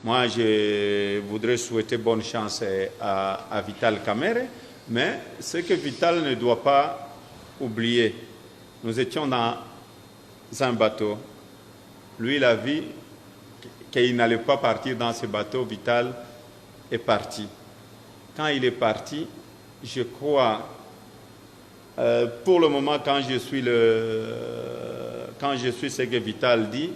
Moi, je voudrais souhaiter bonne chance à Vital Kamerhe, mais ce que Vital ne doit pas oublier, nous étions dans un bateau. Lui, il a vu qu'il n'allait pas partir dans ce bateau. Vital est parti. Quand il est parti, je crois, pour le moment, quand je suis ce que Vital dit,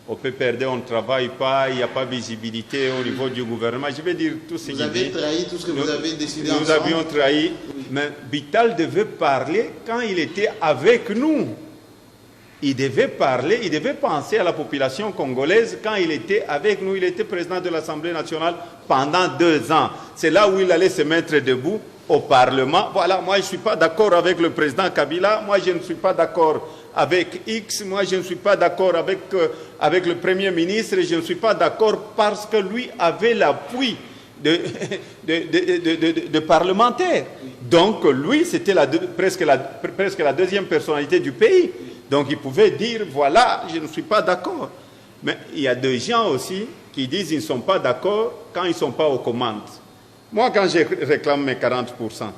au PPRD, on ne travaille pas, il n'y a pas de visibilité au niveau du gouvernement. Je vais dire tout ce qu'il dit. Vous avez trahi tout ce que vous avez décidé ensemble. Nous avions trahi, mais Vital devait parler quand il était avec nous. Il devait parler, il devait penser à la population congolaise quand il était avec nous. Il était président de l'Assemblée nationale pendant 2 ans. C'est là où il allait se mettre debout au Parlement. Voilà, moi je ne suis pas d'accord avec le président Kabila, moi je ne suis pas d'accord avec X, moi je ne suis pas d'accord avec le Premier ministre, je ne suis pas d'accord parce que lui avait l'appui de parlementaires. Donc lui, c'était presque la deuxième personnalité du pays. Donc il pouvait dire, voilà, je ne suis pas d'accord. Mais il y a des gens aussi qui disent qu'ils ne sont pas d'accord quand ils ne sont pas aux commandes. Moi, quand je réclame mes 40%,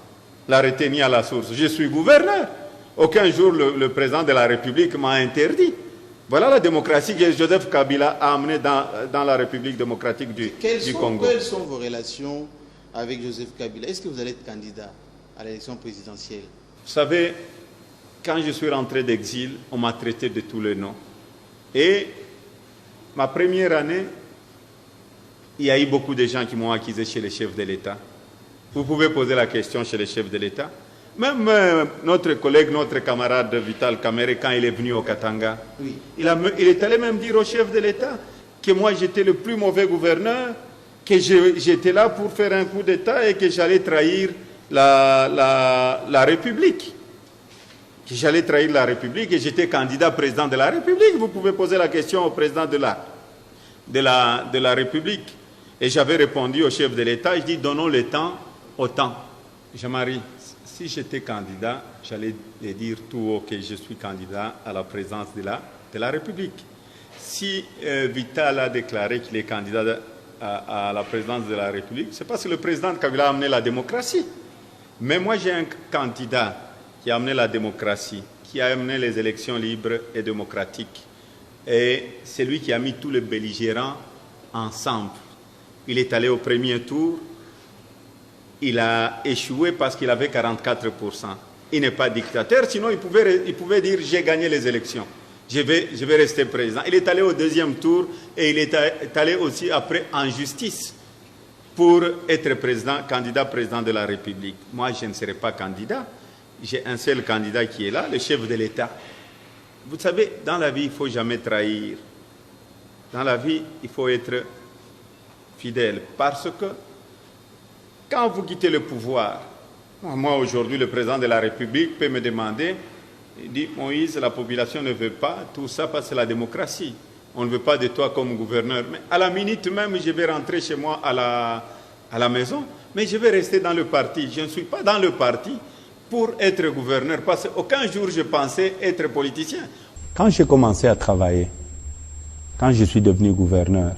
la retenue à la source, je suis gouverneur. Aucun jour, le président de la République m'a interdit. Voilà la démocratie que Joseph Kabila a amenée dans la République démocratique du Congo. Quelles sont vos relations avec Joseph Kabila? Est-ce que vous allez être candidat à l'élection présidentielle? Vous savez, quand je suis rentré d'exil, on m'a traité de tous les noms. Et ma première année, il y a eu beaucoup de gens qui m'ont accusé chez les chefs de l'État. Vous pouvez poser la question chez les chefs de l'État. Même notre collègue, notre camarade Vital Kamerhe, quand il est venu au Katanga, oui, il est allé même dire au chef de l'État que moi j'étais le plus mauvais gouverneur, que j'étais là pour faire un coup d'État et que j'allais trahir la République. Que j'allais trahir la République et j'étais candidat président de la République. Vous pouvez poser la question au président de la République. Et j'avais répondu au chef de l'État, je dis donnons le temps au temps. Jean-Marie, si j'étais candidat, j'allais les dire tout haut que je suis candidat à la présidence de la République. Si Vital a déclaré qu'il est candidat à la présidence de la République, c'est parce que le président Kabila a amené la démocratie. Mais moi j'ai un candidat qui a amené la démocratie, qui a amené les élections libres et démocratiques. Et c'est lui qui a mis tous les belligérants ensemble. Il est allé au premier tour, il a échoué parce qu'il avait 44%. Il n'est pas dictateur, sinon il pouvait dire j'ai gagné les élections, je vais rester président. Il est allé au deuxième tour et il est allé aussi après en justice pour être candidat président de la République. Moi je ne serai pas candidat. J'ai un seul candidat qui est là, le chef de l'État. Vous savez, dans la vie, il ne faut jamais trahir. Dans la vie, il faut être fidèle. Parce que quand vous quittez le pouvoir, moi aujourd'hui, le président de la République peut me demander, il dit, Moïse, la population ne veut pas tout ça parce que c'est la démocratie. On ne veut pas de toi comme gouverneur. Mais à la minute même, je vais rentrer chez moi à la maison, mais je vais rester dans le parti. Je ne suis pas dans le parti pour être gouverneur, parce qu'aucun jour je pensais être politicien. Quand j'ai commencé à travailler, quand je suis devenu gouverneur,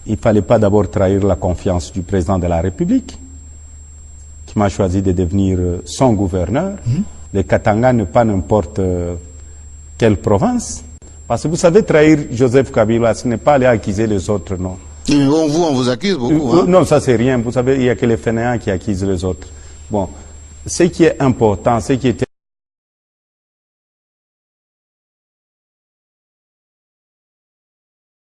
il ne fallait pas d'abord trahir la confiance du président de la République, qui m'a choisi de devenir son gouverneur. Le Katanga n'est pas n'importe quelle province. Parce que vous savez, trahir Joseph Kabila, ce n'est pas aller accuser les autres, non. Mais bon, on vous accuse beaucoup. Non, ça c'est rien. Vous savez, il n'y a que les fainéants qui accusent les autres. Bon. Ce qui est important, ce qui était